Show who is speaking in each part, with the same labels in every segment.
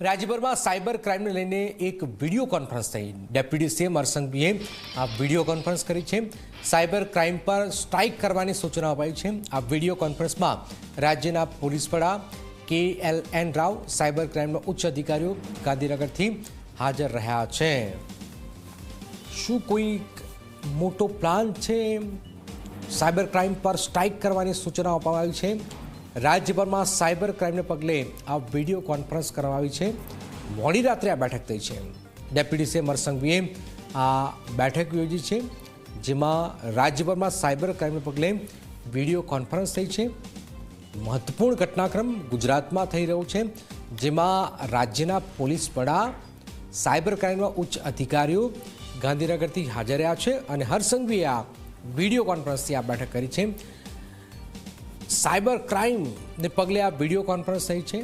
Speaker 1: રાજ્યભરમાં સાયબર ક્રાઇમને લઈને એક વિડીયો કોન્ફરન્સ થઈ। ડેપ્યુટી સીએમ હર્ષસંઘવીએ આ વિડીયો કોન્ફરન્સ કરી છે। સાયબર ક્રાઇમ પર સ્ટ્રાઇક કરવાની સૂચના અપાઈ છે। આ વિડીયો કોન્ફરન્સમાં રાજ્યના પોલીસ વડા KLN રાવ, સાયબર ક્રાઇમના ઉચ્ચ અધિકારીઓ ગાંધીનગરથી હાજર રહ્યા છે। શું કોઈ મોટો પ્લાન છે? સાયબર ક્રાઇમ પર સ્ટ્રાઇક કરવાની સૂચના આપવામાં આવી છે। રાજ્યભરમાં સાયબર ક્રાઇમને પગલે આ વિડીયો કોન્ફરન્સ કરવામાં આવી છે। મોડી રાત્રે આ બેઠક થઈ છે। ડેપ્યુટી સીએમ હર્ષસંઘવીએ આ બેઠક યોજી છે, જેમાં રાજ્યભરમાં સાયબર ક્રાઇમને પગલે વિડીયો કોન્ફરન્સ થઈ છે। મહત્વપૂર્ણ ઘટનાક્રમ ગુજરાતમાં થઈ રહ્યો છે, જેમાં રાજ્યના પોલીસ વડા, સાયબર ક્રાઇમના ઉચ્ચ અધિકારીઓ ગાંધીનગરથી હાજર રહ્યા છે અને હર્ષસંઘવીએ આ વિડીયો કોન્ફરન્સથી આ બેઠક કરી છે। સાયબર ક્રાઇમને પગલે આ વિડીયો કોન્ફરન્સ થઈ છે।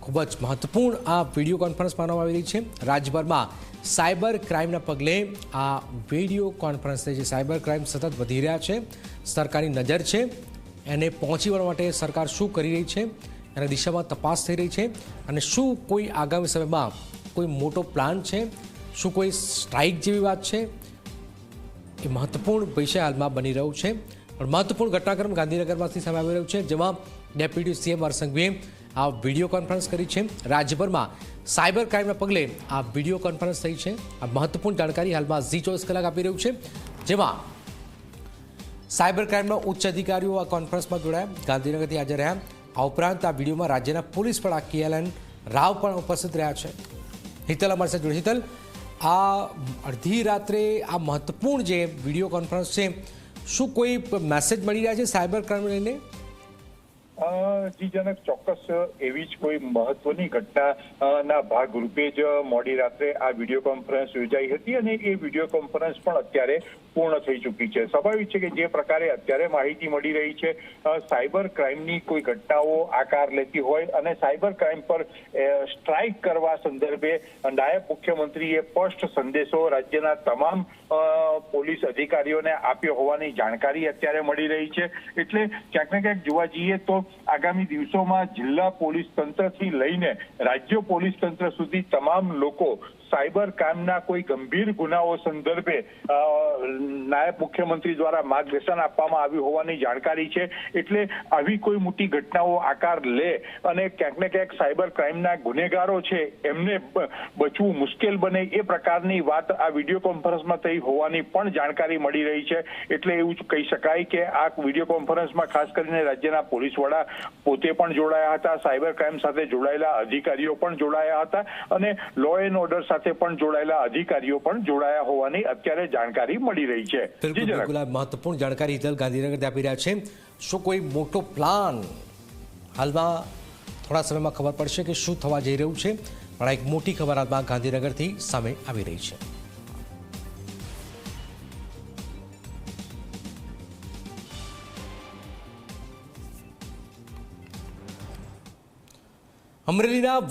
Speaker 1: ખૂબ જ મહત્વપૂર્ણ આ વિડીયો કોન્ફરન્સ માનવામાં આવી રહી છે। રાજ્યભરમાં સાયબર ક્રાઇમના પગલે આ વિડીયો કોન્ફરન્સ થઈ છે। સાયબર ક્રાઇમ સતત વધી રહ્યા છે, સરકારની નજર છે, એને પહોંચી વળવા માટે સરકાર શું કરી રહી છે, એના દિશામાં તપાસ થઈ રહી છે અને શું કોઈ આગામી સમયમાં કોઈ મોટો પ્લાન છે, શું કોઈ સ્ટ્રાઇક જેવી વાત છે, એ મહત્વપૂર્ણ વિષય હાલમાં બની રહ્યું છે। પણ મહત્વપૂર્ણ ઘટનાક્રમ ગાંધીનગરમાંથી સામે આવી રહ્યું છે, જેમાં ડેપ્યુટી સીએમ હર્ષસંઘવીએ આ વિડીયો કોન્ફરન્સ કરી છે। રાજ્યભરમાં સાયબર ક્રાઇમના પગલે આ વિડીયો કોન્ફરન્સ થઈ છે। આ મહત્વપૂર્ણ જાણકારી હાલમાં Zee24 કલાક આપી રહ્યું છે, જેમાં સાયબર ક્રાઇમના ઉચ્ચ અધિકારીઓ આ કોન્ફરન્સમાં જોડાયા, ગાંધીનગરથી હાજર રહ્યા। આ ઉપરાંત આ વિડીયોમાં રાજ્યના પોલીસ વડા KLN રાવ પણ ઉપસ્થિત રહ્યા છે। હિતલ અમારી સાથે જોડે। હિતલ, આ અડધી રાત્રે આ મહત્વપૂર્ણ જે વિડીયો કોન્ફરન્સ છે, શું કોઈ મેસેજ મળી રહ્યા છે સાયબર ક્રાઇમ લઈને?
Speaker 2: જી જનક, ચોક્કસ એવી જ કોઈ મહત્વની ઘટનાના ભાગરૂપે જ મોડી રાત્રે આ વિડીયો કોન્ફરન્સ યોજાઈ હતી અને એ વિડીયો કોન્ફરન્સ પણ અત્યારે પૂર્ણ થઈ ચૂકી છે। સ્વાભાવિક છે કે જે પ્રકારે અત્યારે માહિતી મળી રહી છે, સાયબર ક્રાઇમની કોઈ ઘટનાઓ આકાર લેતી હોય અને સાયબર ક્રાઇમ પર સ્ટ્રાઇક કરવા સંદર્ભે નાયબ મુખ્યમંત્રીએ સ્પષ્ટ સંદેશો રાજ્યના તમામ પોલીસ અધિકારીઓને આપ્યો હોવાની જાણકારી અત્યારે મળી રહી છે। એટલે ક્યાંક ને ક્યાંક જોવા જઈએ તો આગામી દિવસોમાં જિલ્લા પોલીસ તંત્રથી લઈને રાજ્ય પોલીસ તંત્ર સુધી તમામ લોકો સાયબર ક્રાઇમના કોઈ ગંભીર ગુનાઓ સંદર્ભે નાયબ મુખ્યમંત્રી દ્વારા માર્ગદર્શન આપવામાં આવ્યું હોવાની જાણકારી છે। એટલે આવી કોઈ મોટી ઘટનાઓ આકાર લે અને ક્યાંક ને ક્યાંક સાયબર ક્રાઇમના ગુનેગારો છે એમને બચવું મુશ્કેલ બને એ પ્રકારની વાત આ વિડીયો કોન્ફરન્સમાં થઈ હોવાની પણ જાણકારી મળી રહી છે। એટલે એવું કહી શકાય કે આ વિડીયો કોન્ફરન્સમાં ખાસ કરીને રાજ્યના પોલીસ વડા પોતે પણ જોડાયા હતા, સાયબર ક્રાઇમ સાથે જોડાયેલા અધિકારીઓ પણ જોડાયા હતા અને લો એન્ડ ઓર્ડર સાથે પણ જોડાયેલા અધિકારીઓ પણ જોડાયા હોવાની અત્યારે જાણકારી મળી રહી છે।
Speaker 1: બિલકુલ મહત્વપૂર્ણ જાણકારી હિતલ ગાંધીનગરથી આપી રહ્યા છે। શું કોઈ મોટો પ્લાન હાલમાં થોડા સમયમાં ખબર પડશે કે શું થવા જઈ રહ્યું છે? પણ એક મોટી ખબર હાલમાં ગાંધીનગરથી સામે આવી રહી છે। અમરેલીના